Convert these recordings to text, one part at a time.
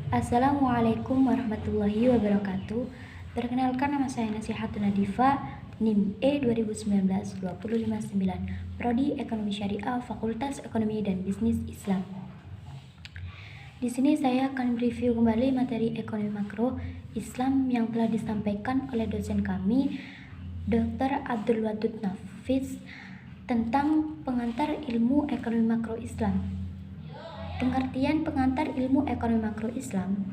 Assalamualaikum warahmatullahi wabarakatuh. Perkenalkan, nama saya Nasihatun Nadifa, NIM E 2019-259, Prodi Ekonomi Syariah, Fakultas Ekonomi dan Bisnis Islam. Di sini saya akan mereview kembali materi ekonomi makro Islam yang telah disampaikan oleh dosen kami, Dr. Abdul Wadud Nafis, tentang pengantar ilmu ekonomi makro Islam. Pengertian pengantar ilmu ekonomi makro Islam.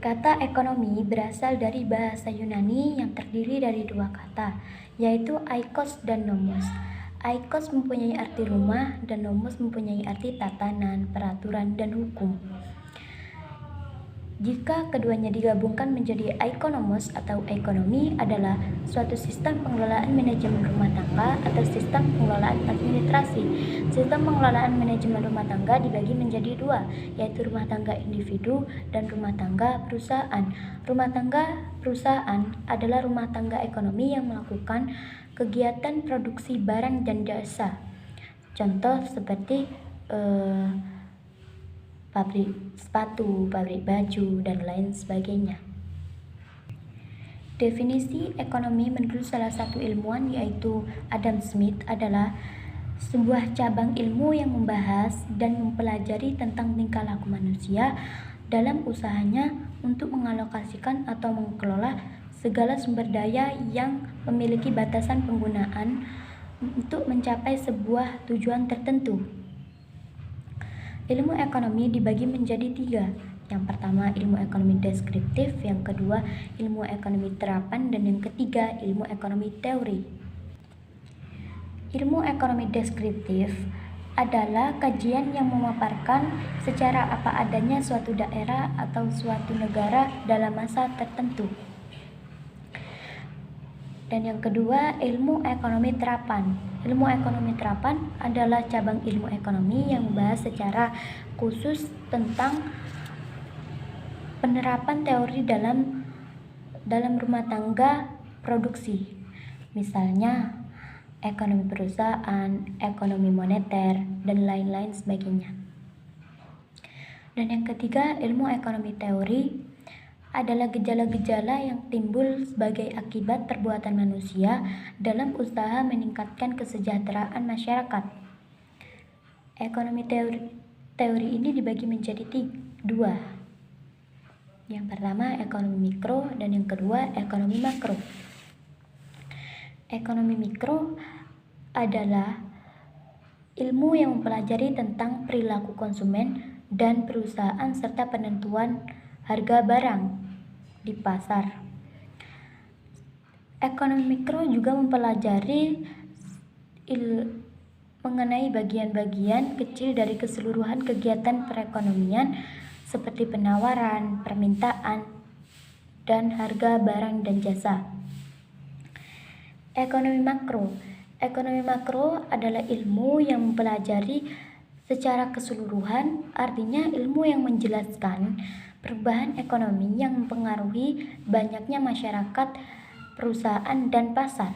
Kata ekonomi berasal dari bahasa Yunani yang terdiri dari dua kata, yaitu aikos dan nomos. Aikos mempunyai arti rumah dan nomos mempunyai arti tatanan, peraturan, dan hukum. Jika keduanya digabungkan menjadi ekonomos atau ekonomi adalah suatu sistem pengelolaan manajemen rumah tangga atau sistem pengelolaan administrasi. Sistem pengelolaan manajemen rumah tangga dibagi menjadi dua, yaitu rumah tangga individu dan rumah tangga perusahaan. Rumah tangga perusahaan adalah rumah tangga ekonomi yang melakukan kegiatan produksi barang dan jasa. Contoh seperti pabrik sepatu, pabrik baju, dan lain sebagainya. Definisi ekonomi menurut salah satu ilmuwan yaitu Adam Smith adalah sebuah cabang ilmu yang membahas dan mempelajari tentang tingkah laku manusia dalam usahanya untuk mengalokasikan atau mengelola segala sumber daya yang memiliki batasan penggunaan untuk mencapai sebuah tujuan tertentu. Ilmu ekonomi dibagi menjadi tiga. Yang pertama, ilmu ekonomi deskriptif, yang kedua, ilmu ekonomi terapan, dan yang ketiga, ilmu ekonomi teori. Ilmu ekonomi deskriptif adalah kajian yang memaparkan secara apa adanya suatu daerah atau suatu negara dalam masa tertentu. Dan yang kedua, ilmu ekonomi terapan. Ilmu ekonomi terapan adalah cabang ilmu ekonomi yang membahas secara khusus tentang penerapan teori dalam rumah tangga produksi. Misalnya, ekonomi perusahaan, ekonomi moneter, dan lain-lain sebagainya. Dan yang ketiga, ilmu ekonomi teori adalah gejala-gejala yang timbul sebagai akibat perbuatan manusia dalam usaha meningkatkan kesejahteraan masyarakat. Ekonomi teori ini dibagi menjadi dua. Yang pertama, ekonomi mikro, dan yang kedua, ekonomi makro. Ekonomi mikro adalah ilmu yang mempelajari tentang perilaku konsumen dan perusahaan serta penentuan harga barang di pasar. Ekonomi mikro juga mempelajari mengenai bagian-bagian kecil dari keseluruhan kegiatan perekonomian seperti penawaran, permintaan, dan harga barang dan jasa. Ekonomi makro. Ekonomi makro adalah ilmu yang mempelajari secara keseluruhan, artinya ilmu yang menjelaskan perubahan ekonomi yang mempengaruhi banyaknya masyarakat, perusahaan, dan pasar.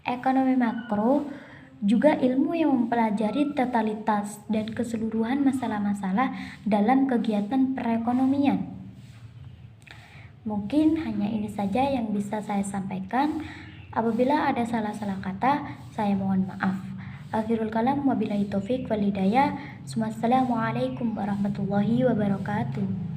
Ekonomi makro juga ilmu yang mempelajari totalitas dan keseluruhan masalah-masalah dalam kegiatan perekonomian. Mungkin hanya ini saja yang bisa saya sampaikan. Apabila ada salah-salah kata, saya mohon maaf. Akhirul kalam, wabillahi taufik wal hidayah. Wassalamualaikum warahmatullahi wabarakatuh.